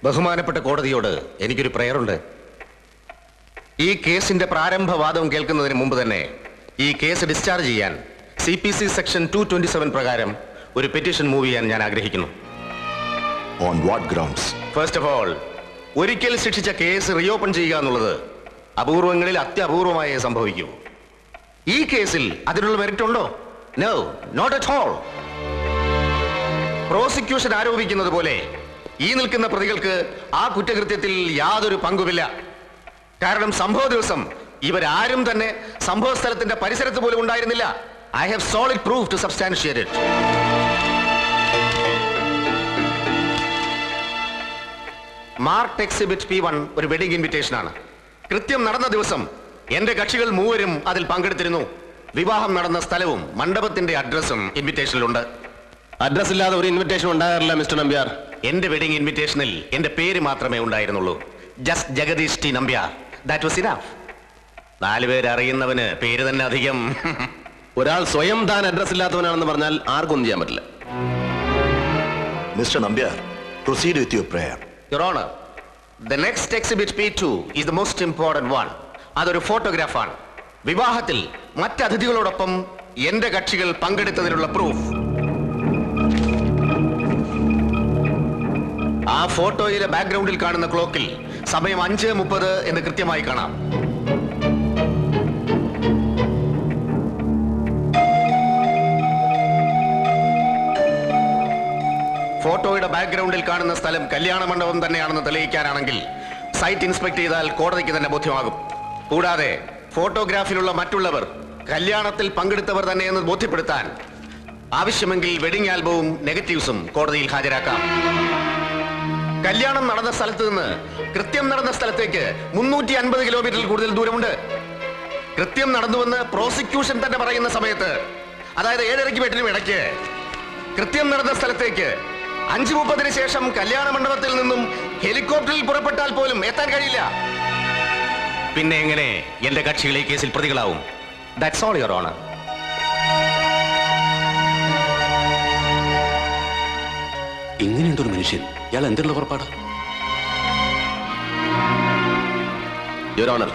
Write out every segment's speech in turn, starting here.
ബഹുമാനപ്പെട്ട കോടതിയോട് എനിക്കൊരു പ്രയറുണ്ട്. ഈ കേസിന്റെ പ്രാരംഭവാദം കേൾക്കുന്നതിന് മുമ്പ് തന്നെ ഈ കേസ് ഡിസ്ചാർജ് ചെയ്യാൻ CPC സെക്ഷൻ 227 പ്രകാരം ഒരു പെറ്റീഷൻ മൂവ് ചെയ്യാൻ ഞാൻ ആഗ്രഹിക്കുന്നു. On what grounds? First of all, ഒരിക്കൽ ശിക്ഷിച്ച കേസ് റീഓപ്പൺ ചെയ്യുക എന്നുള്ളത് അപൂർവങ്ങളിൽ അത്യപൂർവമായേ സംഭവിക്കൂ. ഈ കേസിൽ അതിനുള്ള മെറിറ്റ് ഉണ്ടോ? No, not at all. Prosecution ആരോപിക്കുന്നത് പോലെ ഈ നിൽക്കുന്ന പ്രതികൾക്ക് ആ കുറ്റകൃത്യത്തിൽ യാതൊരു പങ്കുമില്ല. കാരണം സംഭവ ദിവസം ഇവരാരും തന്നെ സംഭവ സ്ഥലത്തിന്റെ പരിസരത്ത് പോലും ഉണ്ടായിരുന്നില്ല. I have solid proof to substantiate it. Marked exhibit P1 ഒരു വെഡിംഗ് ഇൻവിറ്റേഷൻ ആണ്. കൃത്യം നടന്ന ദിവസം എന്റെ കക്ഷികൾ മൂവരും അതിൽ പങ്കെടുത്തിരുന്നു. വിവാഹം നടന്ന സ്ഥലവും മണ്ഡപത്തിന്റെ അഡ്രസ്സും ഇൻവിറ്റേഷനിലുണ്ട്. അഡ്രസ് ഇല്ലാതെ ഒരു ഇൻവിറ്റേഷൻ ഉണ്ടാകാറില്ല മിസ്റ്റർ നമ്പ്യാർ. എന്റെ വെഡിംഗ് ഇൻവിറ്റേഷനിൽ എന്റെ പേര് മാത്രമേ ഉണ്ടായിരുന്നുള്ളൂ. Just Jagadish T Nambiar. That was enough. 4 പേര് അറിയുന്നവന് പേര് തന്നെ അധികം. ഒരാൾ സ്വയം താൻ അഡ്രസ് ഇല്ലാത്തവനാണെന്ന് പറഞ്ഞാൽ ആർക്കൊന്നും ചെയ്യാൻ പറ്റില്ല. Mr. Nambiar, proceed with your prayer. Your Honor, the next exhibit P2 is the most important one. അതൊരു ഫോട്ടോഗ്രാഫാണ്. വിവാഹത്തിൽ മറ്റതിഥികളോടൊപ്പം എന്റെ കക്ഷികൾ പങ്കെടുത്തതിനുള്ള പ്രൂഫ്. ആ ഫോട്ടോയിലെ ബാക്ക്ഗ്രൗണ്ടിൽ കാണുന്ന ക്ലോക്കിൽ സമയം 5:30 എന്ന് കൃത്യമായി കാണാം. ഫോട്ടോയുടെ ബാക്ക്ഗ്രൗണ്ടിൽ കാണുന്ന സ്ഥലം കല്യാണ മണ്ഡപം തന്നെയാണെന്ന് തെളിയിക്കാനാണെങ്കിൽ സൈറ്റ് ഇൻസ്പെക്ട് ചെയ്താൽ കോടതിക്ക് തന്നെ ബോധ്യമാകും. കൂടാതെ ഫോട്ടോഗ്രാഫിലുള്ള മറ്റുള്ളവർ കല്യാണത്തിൽ പങ്കെടുത്തവർ തന്നെയെന്ന് ബോധ്യപ്പെടുത്താൻ ആവശ്യമെങ്കിൽ വെഡിംഗ് ആൽബവും നെഗറ്റീവ്സും കോടതിയിൽ ഹാജരാക്കാം. കല്യാണം നടന്ന സ്ഥലത്ത് നിന്ന് കൃത്യം നടന്ന സ്ഥലത്തേക്ക് 350 കിലോമീറ്ററിൽ കൂടുതൽ ദൂരമുണ്ട്. കൃത്യം നടന്നുവെന്ന് പ്രോസിക്യൂഷൻ തന്നെ പറയുന്ന സമയത്ത്, അതായത് 7:30 8 ഇടയ്ക്ക് കൃത്യം നടന്ന സ്ഥലത്തേക്ക് 5:30 ശേഷം കല്യാണ മണ്ഡപത്തിൽ നിന്നും ഹെലികോപ്റ്ററിൽ പുറപ്പെട്ടാൽ പോലും എത്താൻ കഴിയില്ല. പിന്നെ എങ്ങനെ എന്റെ കക്ഷികൾ ഈ കേസിൽ പ്രതികളാവും? That's all your honour. ഇങ്ങനെയുണ്ടൊരു മനുഷ്യൻ, ഇയാൾ എന്തുള്ള പുറപ്പാട്? Your honour,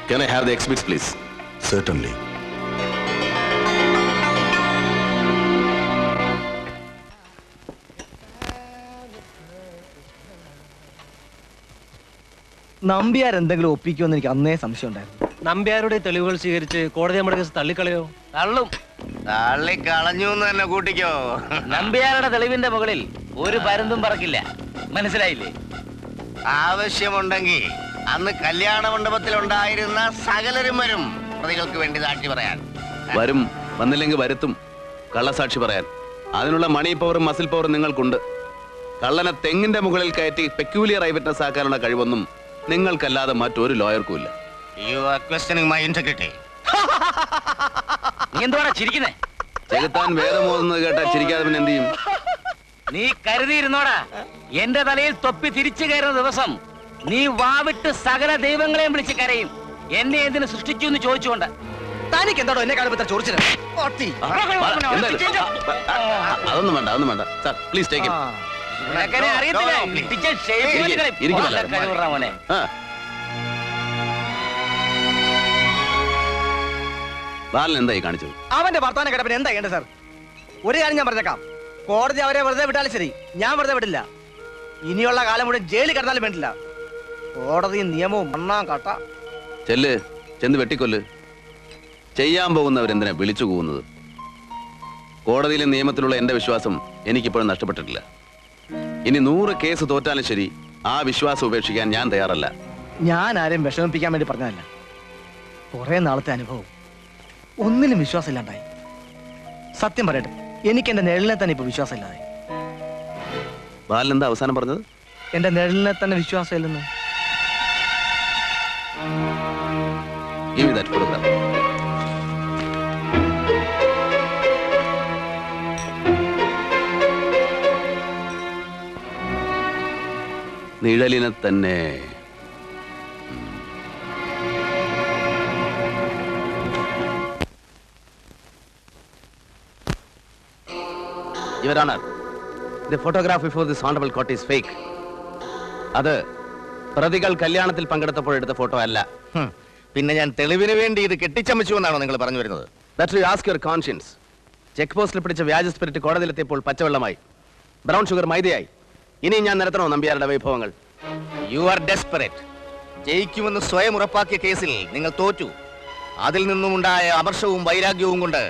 can I have the exhibits please? Certainly. Nambiar എന്തെങ്കിലും ഒപ്പിക്കുമെന്ന് എനിക്ക് അന്നേ സംശയം ഉണ്ടായിരുന്നു. നമ്പ്യാരുടെ തെളിവുകൾ സ്വീകരിച്ച് കോടതി നമ്മുടെ കേസ് തള്ളിക്കളയോ? തള്ളിക്കളഞ്ഞു എന്ന് തന്നെ കൂട്ടിക്കോ. നമ്പ്യാരുടെ തെളിവിന്റെ മുകളിൽ ഒരു പരുന്തും പറക്കില്ല, മനസ്സിലായില്ലേ? ആവശ്യമുണ്ടെങ്കിൽ അന്ന് കല്യാണ മണ്ഡപത്തിൽ ഉണ്ടായിരുന്ന സകലരും വരും പ്രതികൾക്ക് വേണ്ടി സാക്ഷി പറയാൻ. വരും, വന്നില്ലെങ്കിൽ വരുത്തും കള്ളസാക്ഷി പറയാൻ. അതിനുള്ള മണി പവറും മസിൽ പവറും നിങ്ങൾക്കുണ്ട്. കള്ളനെ തെങ്ങിന്റെ മുകളിൽ കയറ്റി പെക്യൂലിയർ ഐ വിറ്റ്നസ് ആക്കാനുള്ള കഴിവൊന്നും നിങ്ങൾക്കല്ലാതെ മറ്റൊരു ലോയർക്കും ഇല്ല. You are questioning my integrity. നീ എന്തുവാടാ ചിരിക്കുന്നേ? ചെകുത്താൻ വേദം ഓതുന്നത് കേട്ടാ ചിരിക്കാതെ പിന്നെ എന്ത് ചെയ്യും? നീ കരുതിയിരുന്നോടാ, എന്റെ തലയിൽ തൊപ്പി തിരിച്ചു കയറുന്ന ദിവസം നീ വാവിട്ട് സകല ദൈവങ്ങളെയും വിളിച്ച് കരയും. എന്നെ എന്തിനു സൃഷ്ടിച്ചു എന്ന് ചോദിച്ചുകൊണ്ട്. തനിക്ക് എന്താണോ എന്നെ കാണുമ്പോൾ ചോദിച്ചത്? അതൊന്നും വേണ്ട, അതൊന്നും വേണ്ട സാർ, പ്ലീസ് ടേക്ക് ഇറ്റ്. അറിയത്തില്ല മോനെ. ബാലൻ എന്തായി കാണിച്ചത്? അവന്റെ വർത്താനം കേട്ടപ്പോ എന്താ ചെയ്യേണ്ടത് സാർ? ഒരു കാര്യം ഞാൻ പറഞ്ഞേക്കാം, കോടതി അവരെ വെറുതെ വിട്ടാലും ശരി, ഞാൻ വെറുതെ വിടില്ല. ഇനിയുള്ള കാലം മുഴുവൻ ജയിലിൽ കിടന്നാലും വേണ്ടില്ല. കോടതിയും നിയമവും മണ്ണാൻ കട്ട. ചെന്ന് വെട്ടിക്കൊല്ല്. ചെയ്യാൻ പോകുന്നവരെന്തിനാ വിളിച്ചു പോകുന്നത്? കോടതിയിലെ നിയമത്തിലുള്ള എന്റെ വിശ്വാസം എനിക്കിപ്പോഴും നഷ്ടപ്പെട്ടിട്ടില്ല. ഇനി 100 കേസ് തോറ്റാലും ശരി, ആ വിശ്വാസം ഉപേക്ഷിക്കാൻ ഞാൻ തയ്യാറല്ല. ഞാൻ ആരെയും വിഷമിപ്പിക്കാൻ വേണ്ടി പറഞ്ഞതല്ല. കുറെ നാളത്തെ അനുഭവം, ഒന്നിലും വിശ്വാസം ഇല്ലാണ്ടായി. സത്യം പറയട്ടെ, എനിക്ക് എന്റെ നിഴലിനെ തന്നെ ഇപ്പൊ വിശ്വാസം ഇല്ലാതെ. ബാലൻ എന്താ അവസാനം പറഞ്ഞത്? എന്റെ നിഴലിനെ തന്നെ വിശ്വാസം ഇല്ലെന്ന്. Give me that photograph. നിഴലിനെ തന്നെ. Your Honor, the photograph before this honorable court is fake. അത് പ്രതികൾ കല്യാണത്തിൽ പങ്കെടുത്തപ്പോൾ എടുത്ത ഫോട്ടോ അല്ല. പിന്നെ ഞാൻ തെളിവിന് വേണ്ടി ഇത് കെട്ടിച്ചമച്ചു എന്നാണോ നിങ്ങൾ പറഞ്ഞു വരുന്നത്? That you ask your conscience. Check പോസ്റ്റിൽ പിടിച്ച വ്യാജ സ്പിരിറ്റ് കോടതിയിലെത്തിയപ്പോൾ പച്ചവെള്ളമായി, ബ്രൗൺ ഷുഗർ മൈദയായി. ഇനി ഞാൻ നിരത്തണോ നമ്പ്യാരുടെ വൈഭവങ്ങൾ? You are desperate. ജയിക്കുമെന്ന് സ്വയം ഉറപ്പാക്കിയ കേസിൽ നിങ്ങൾ തോറ്റു. അതിൽ നിന്നുമുണ്ടായ അമർഷവും വൈരാഗ്യവും കൊണ്ട്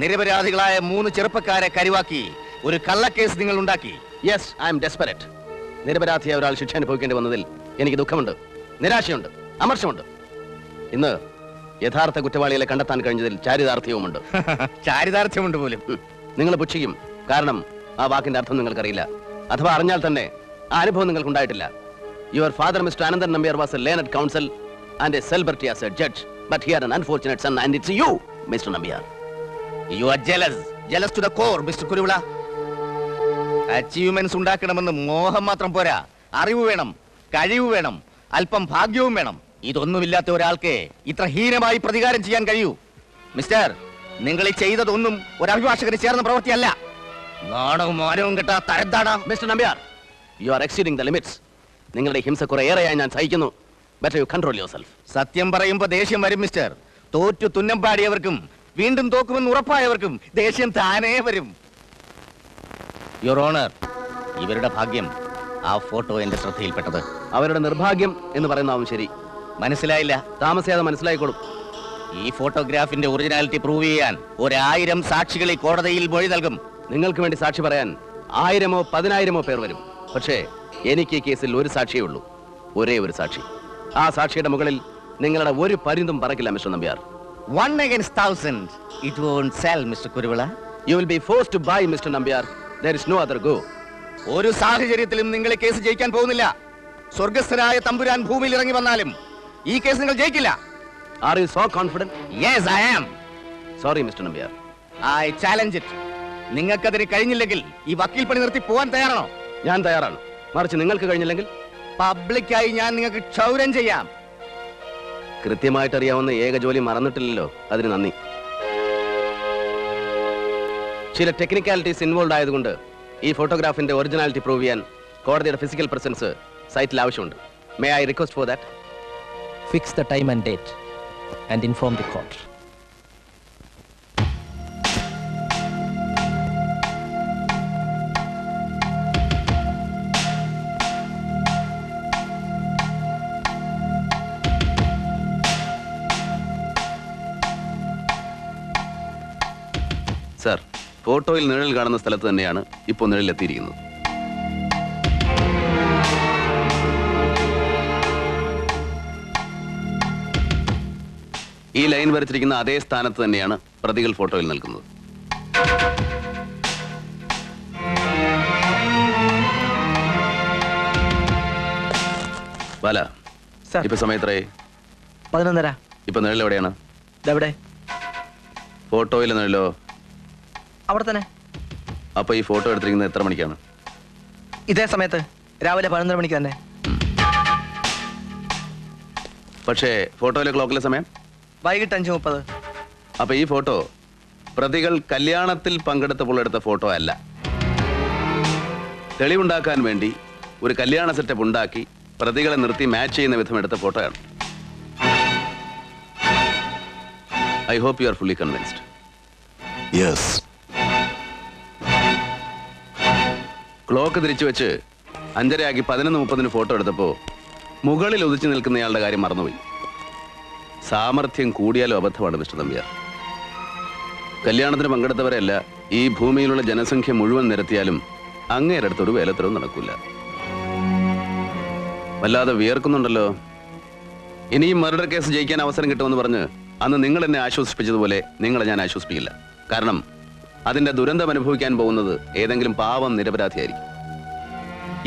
നിരപരാധികളായ 3 ചെറുപ്പക്കാരെ കരുവാക്കി ഒരു കള്ളക്കേസ് നിങ്ങൾ ഉണ്ടാക്കി. Yes, I'm desperate. നിരപരാധിയായ ഒരാൾ ശിക്ഷ അനുഭവിക്കേണ്ടി വന്നതിൽ എനിക്ക് ദുഃഖമുണ്ട്, നിരാശയുണ്ട്, അമർഷമുണ്ട്. ഇന്ന് യഥാർത്ഥ കുറ്റവാളികളെ കണ്ടെത്താൻ കഴിഞ്ഞതിൽ ചാരിതാർത്ഥ്യവുമുണ്ട്. ചാരിതാർത്ഥ്യമുണ്ട് പോലും. നിങ്ങൾ പുച്ഛിക്കും, കാരണം ആ വാക്കിന്റെ അർത്ഥം നിങ്ങൾക്കറിയില്ല. അഥവാ അറിഞ്ഞാൽ തന്നെ ആ അനുഭവം നിങ്ങൾക്കുണ്ടായിട്ടില്ല. Your father mister Ananthan Nambiar was a learned counsel and a celebrity as a judge, but here an unfortunate son and it's you mister Nambiar. You are jealous to the core mister Kuruvila. Achievements ഉണ്ടാക്കണമെന്ന് മോഹം മാത്രം പോരാ, അറിവ് വേണം, കഴിവ് വേണം, അല്പം ഭാഗ്യവും വേണം. ഇതൊന്നുമില്ലാത്ത ഒരാൾക്ക് ഇത്ര ഹീനമായി പ്രതികാരം ചെയ്യാൻ കഴിയൂ? മിസ്റ്റർ, നിങ്ങൾ ഈ ചെയ്തതൊന്നും ഒരു അഭിഭാഷകന് ചേർന്ന പ്രവൃത്തിയല്ല. നാണവും മാനവും കെട്ടാ തരത്താണ്. Mister Nambiar, you are exceeding the limits. നിങ്ങളുടെ ഹിംസ കുറെ ഏറെയായി ഞാൻ സഹിക്കുന്നു. Better you control yourself. സത്യം പറയുമ്പോ ദേഷ്യം വരും മിസ്റ്റർ. തോറ്റു തുന്നം പാടിയവർക്കും വീണ്ടും തോക്കുമെന്ന് ഉറപ്പായവർക്കും ദേഷ്യം താനേ വരും. യുവർ ഓണർ, ഇവരുടെ ഭാഗ്യം ആ ഫോട്ടോ എന്റെ ശ്രദ്ധയിൽപ്പെട്ടത്. അവരുടെ നിർഭാഗ്യം എന്ന് പറയുന്നതാവും ശരി. മനസ്സിലായില്ല? താമസിയാതെ മനസ്സിലായിക്കോളും. ഈ ഫോട്ടോഗ്രാഫിന്റെ ഒറിജിനാലിറ്റി പ്രൂവ് ചെയ്യാൻ 1000 സാക്ഷികൾ ഈ കോടതിയിൽ മൊഴി നൽകും. നിങ്ങൾക്ക് വേണ്ടി സാക്ഷി പറയാൻ 1000-ഓ 10,000-ഓ പേർ വരും. പക്ഷേ എനിക്ക് ഈ കേസിൽ ഒരു സാക്ഷിയേ ഉള്ളൂ, ഒരേ ഒരു സാക്ഷി. ആ സാക്ഷിയുടെ മുകളിൽ നിങ്ങളുടെ ഒരു പരുന്തും പറക്കില്ല mister Nambiar. 1 against 1000. It won't sell, Mr. Kuruvila. You will be forced to buy, Mr. Nambyar. There is no other go. ഒരു സാഹചര്യത്തിലും നിങ്ങൾ ഈ കേസ് ജയിക്കാൻ പോകുന്നില്ല. സ്വർഗസ്ഥനായ തമ്പുരാൻ ഭൂമിയിൽ ഇറങ്ങി വന്നാലും ഈ കേസ് നിങ്ങൾ ജയിക്കില്ല. Are you so confident? Yes, I am. Sorry, Mr. Nambyar. I challenge it. നിങ്ങൾക്കതിന് കഴിഞ്ഞില്ലെങ്കിൽ ഈ വക്കീൽ പണി നിർത്തി പോവാൻ തയ്യാറാണോ? ഞാൻ തയ്യാറാണ്. മറിച്ച് നിങ്ങൾക്ക് കഴിഞ്ഞില്ലെങ്കിൽ പബ്ലിക്കായി ഞാൻ നിങ്ങൾക്ക് ക്ഷൗരം ചെയ്യാം. കൃത്യമായിട്ട് അറിയാവുന്ന ഏക ജോലി മറന്നിട്ടില്ലല്ലോ, അതിന് നന്ദി. ചില ടെക്നിക്കാലിറ്റീസ് ഇൻവോൾവ് ആയതുകൊണ്ട് ഈ ഫോട്ടോഗ്രാഫിന്റെ ഒറിജിനാലിറ്റി പ്രൂവ് ചെയ്യാൻ കോടതിയുടെ ഫിസിക്കൽ പ്രസൻസ് സൈറ്റിൽ ആവശ്യമുണ്ട്. May I request for that? Fix the time and date and inform the court. Sir, ഫോട്ടോയിൽ നിഴൽ കാണുന്ന സ്ഥലത്ത് തന്നെയാണ് ഇപ്പോൾ നിഴലെത്തിയിരിക്കുന്നത്. ഈ ലൈൻ വരച്ചിരിക്കുന്ന അതേ സ്ഥാനത്ത് തന്നെയാണ് പ്രതികൾ ഫോട്ടോയിൽ നിൽക്കുന്നത്. ബാല, ഇപ്പൊ സമയത്രേ? 11:30. ഇപ്പൊ നിഴൽ എവിടെയാണ്? ഇതെവിടെ? ഫോട്ടോയിൽ നിഴലോ? അവിടെ തന്നെ. അപ്പൊ ഈ ഫോട്ടോ എടുത്തിരിക്കുന്നത് എത്ര മണിക്കാണ്? ഇതേ സമയത്ത്, രാവിലെ 11:30 മണിക്ക് തന്നെ. പക്ഷേ ഫോട്ടോയിലെ ക്ലോക്കിലെ സമയം വൈകിട്ട് 5:30. അപ്പൊ ഈ ഫോട്ടോ പ്രതികൾ കല്യാണത്തിൽ പങ്കെടുത്തപ്പോൾ എടുത്ത ഫോട്ടോ അല്ല. തെളിവുണ്ടാക്കാൻ വേണ്ടി ഒരു കല്യാണ സെറ്റപ്പ് ഉണ്ടാക്കി പ്രതികളെ നിർത്തി മാച്ച് ചെയ്യുന്ന വിധം എടുത്ത ഫോട്ടോയാണ്. I hope you are fully convinced. Yes. Clock തിരിച്ചു വെച്ച് 5:30 11:30 ഫോട്ടോ എടുത്തപ്പോ മുകളിൽ ഉദിച്ചു നിൽക്കുന്നയാളുടെ കാര്യം മറന്നുപോയി. സാമർഥ്യം കൂടിയാലും അബദ്ധമാണ് മിസ്റ്റർ നമ്പ്യാർ. കല്യാണത്തിന് പങ്കെടുത്തവരല്ല ഈ ഭൂമിയിലുള്ള ജനസംഖ്യ മുഴുവൻ നിരത്തിയാലും അങ്ങേരടുത്തൊരു വേലത്തരവും നടക്കൂല. വല്ലാതെ വിയർക്കുന്നുണ്ടല്ലോ. ഇനിയും മർഡർ കേസ് ജയിക്കാൻ അവസരം കിട്ടുമെന്ന് പറഞ്ഞ് അന്ന് നിങ്ങൾ എന്നെ ആശ്വസിപ്പിച്ചതുപോലെ നിങ്ങളെ ഞാൻ ആശ്വസിപ്പിക്കില്ല. കാരണം അതിന്റെ ദുരന്തം അനുഭവിക്കാൻ പോകുന്നത് ഏതെങ്കിലും പാവം നിരപരാധിയായിരിക്കും.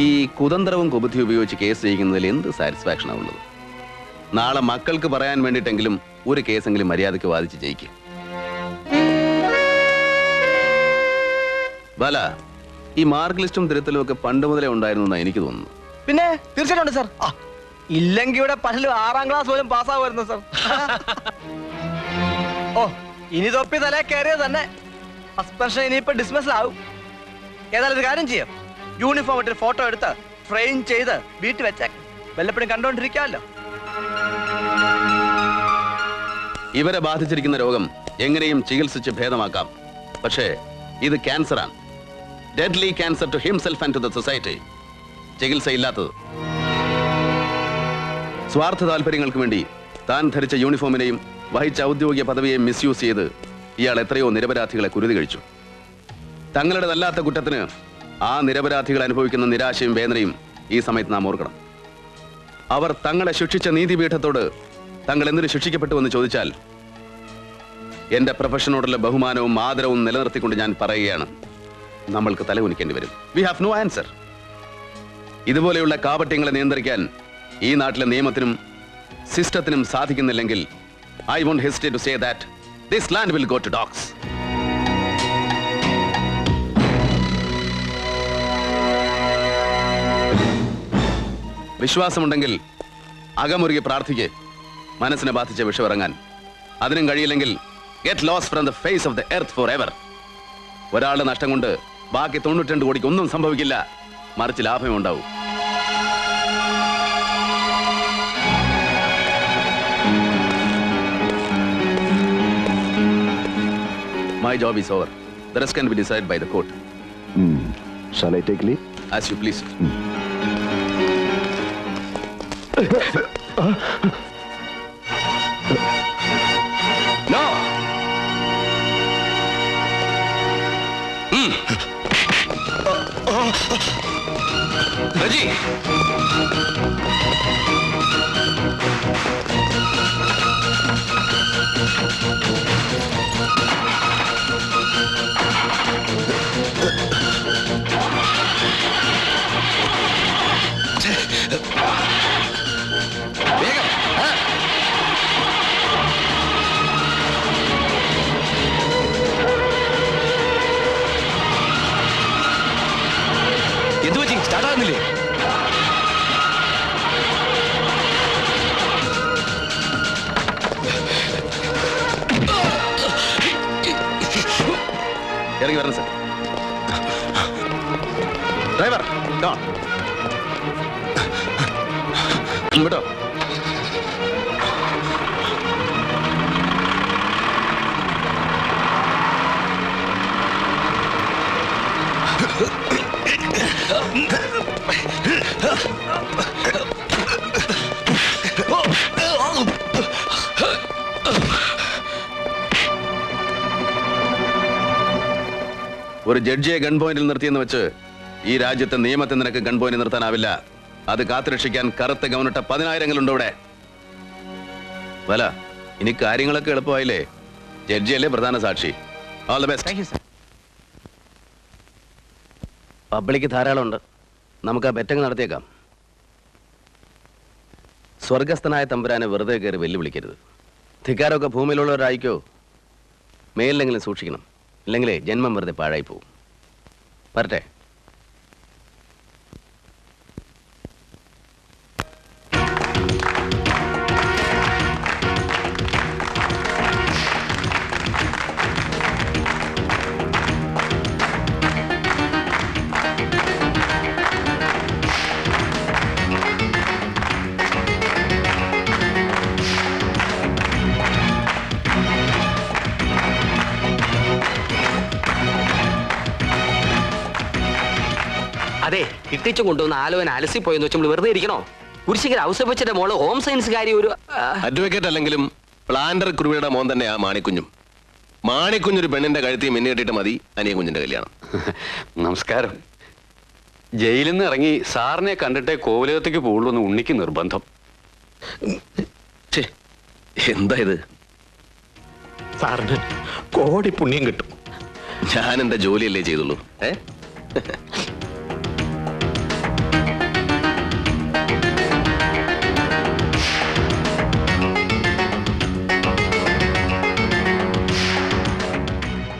ഈ കുതന്ത്രവും കുബുദ്ധി ഉപയോഗിച്ച് കേസ് ജയിക്കുന്നതിൽ എന്ത് സാറ്റിസ്ഫാക്ഷനാ ഉള്ളത്? നാളെ മക്കൾക്ക് പറയാൻ വേണ്ടിയിട്ടെങ്കിലും ഒരു കേസെങ്കിലും മര്യാദയ്ക്ക് വാദിച്ച് ജയിക്കും. ബാല, ഈ മാർക്ക് ലിസ്റ്റും തിരുത്തലും ഒക്കെ പണ്ട് മുതലേ ഉണ്ടായിരുന്നു എന്നാണ് എനിക്ക് തോന്നുന്നു. പിന്നെ തീർച്ചയായിട്ടും ഉണ്ട് സാർ. ഇല്ലെങ്കിൽ ഇവിടെ പലരും 6ാം ക്ലാസ് പോലും പാസ്സാവുമായിരുന്നു സാർ. ഓ, ഇനി തൊപ്പി തലേ കയറിയത് തന്നെ. സസ്പെൻഷൻ ഇനിയിപ്പോ ഡിസ്മിസ് ആവും. ഏതായാലും ഒരു കാര്യം ചെയ്യാം, യൂണിഫോം ഇട്ടൊരു ഫോട്ടോ എടുത്ത് ഫ്രെയിം ചെയ്ത് വീട്ടിൽ വെച്ചേ. വല്ലപ്പോഴും കണ്ടോണ്ടിരിക്കാമല്ലോ. ഇവരെ ബാധിച്ചിരിക്കുന്ന രോഗം എങ്ങനെയും ചികിത്സിച്ച് ഭേദമാക്കാം. പക്ഷേ ഇത് ക്യാൻസറാണ്. Deadly cancer to himself and to the society. ചികിത്സയില്ലാത്തത്. സ്വാർത്ഥ താല്പര്യങ്ങൾക്ക് വേണ്ടി താൻ ധരിച്ച യൂണിഫോമിനെയും വഹിച്ച ഔദ്യോഗിക പദവിയെയും മിസ്യൂസ് ചെയ്ത് ഇയാൾ എത്രയോ നിരപരാധികളെ കുരുതി കഴിച്ചു. തങ്ങളുടേതല്ലാത്ത കുറ്റത്തിന് ആ നിരപരാധികൾ അനുഭവിക്കുന്ന നിരാശയും വേദനയും ഈ സമയത്ത് നാം ഓർക്കണം. അവർ തങ്ങളെ ശിക്ഷിച്ച നീതിപീഠത്തോട് തങ്ങൾ എന്തിനു ശിക്ഷിക്കപ്പെട്ടുവെന്ന് ചോദിച്ചാൽ എന്റെ പ്രൊഫഷനോടുള്ള ബഹുമാനവും ആദരവും നിലനിർത്തിക്കൊണ്ട് ഞാൻ പറയുകയാണ്, നമ്മൾക്ക് തലകുനിക്കേണ്ടി വരും. We have no answer. ഇതുപോലെയുള്ള കാപട്യങ്ങളെ നിയന്ത്രിക്കാൻ ഈ നാട്ടിലെ നിയമത്തിനും സിസ്റ്റത്തിനും സാധിക്കുന്നില്ലെങ്കിൽ I won't hesitate to say that this land will go to dogs. വിശ്വാസമുണ്ടെങ്കിൽ അകമുറുകി പ്രാർത്ഥിക്ക് മനസ്സിനെ ബാധിച്ച വിഷമിറങ്ങാൻ. അതിനും കഴിയില്ലെങ്കിൽ get lost from the face of the earth forever. ഒരാളുടെ നഷ്ടം കൊണ്ട് ബാക്കി 92 കോടിക്ക് ഒന്നും സംഭവിക്കില്ല, മറിച്ച് ലാഭമേ ഉണ്ടാവൂ. My job is over. The rest can be decided by the court. Shall I take leave? As you please. No! Raji! എന്തു പറ്റി? സ്റ്റാർട്ട് ആകുന്നില്ലേ? ഇറങ്ങി വരണം സർ. ഡ്രൈവർ വിട്ടോ. ഒരു ജഡ്ജിയെ ഗൺ പോയിന്റിൽ നിർത്തിയെന്ന് വെച്ച് ഈ രാജ്യത്തെ നിയമത്തെ നിനക്ക് ഗൺ പോയിന്റ് നിർത്താനാവില്ല. അത് കാത്തുരക്ഷിക്കാൻ കറുത്ത ഗവനിട്ട 10,000 ഇവിടെ. വല ഇനി കാര്യങ്ങളൊക്കെ എളുപ്പമായില്ലേ? ജഡ്ജിയല്ലേ പ്രധാന സാക്ഷി. All the best. പബ്ലിക് ധാരാളം ഉണ്ട്. നമുക്ക് ആ ബെറ്റങ്ങ് നടത്തിയേക്കാം. സ്വർഗസ്ഥനായ തമ്പുരാനെ വെറുതെ കയറി വെല്ലുവിളിക്കരുത്. ധിക്കാരമൊക്കെ ഭൂമിയിലുള്ളവരായിക്കോ. മേലിലെങ്കിലും സൂക്ഷിക്കണം. ഇല്ലെങ്കിലേ ജന്മം വെറുതെ പാഴായി പോവും. വരട്ടെ. അതെ, ഇട്ടിച്ചു കൊണ്ടുവന്ന ആലോചന അലസി പോയെന്ന് വെച്ച് നമ്മൾ വെറുതെ ഇരിക്കണോ? കുരിശിക്കൽ ഔസപ്പച്ചന്റെ മോള് ഹോം സയൻസുകാരി ഒരു അഡ്വക്കേറ്റ് അല്ലെങ്കിലും പ്ലാന്റർ കുരുവിയുടെ മോൻ തന്നെയാ മാണിക്കുഞ്ഞും. മാണിക്കുഞ്ഞൊരു പെണ്ണിന്റെ കഴുത്തി മിന്നിട്ടിട്ട് മതി അനിയ കുഞ്ഞിന്റെ കല്യാണം. നമസ്കാരം. ജയിലിൽ നിന്ന് ഇറങ്ങി സാറിനെ കണ്ടിട്ടേ കോവിലകത്തേക്ക് പോകുള്ളൂ എന്ന് ഉണ്ണിക്ക് നിർബന്ധം. എന്താ ഇത്? സാറിന് കോടി പുണ്യം കിട്ടും. ഞാൻ എന്റെ ജോലിയല്ലേ ചെയ്തുള്ളൂ.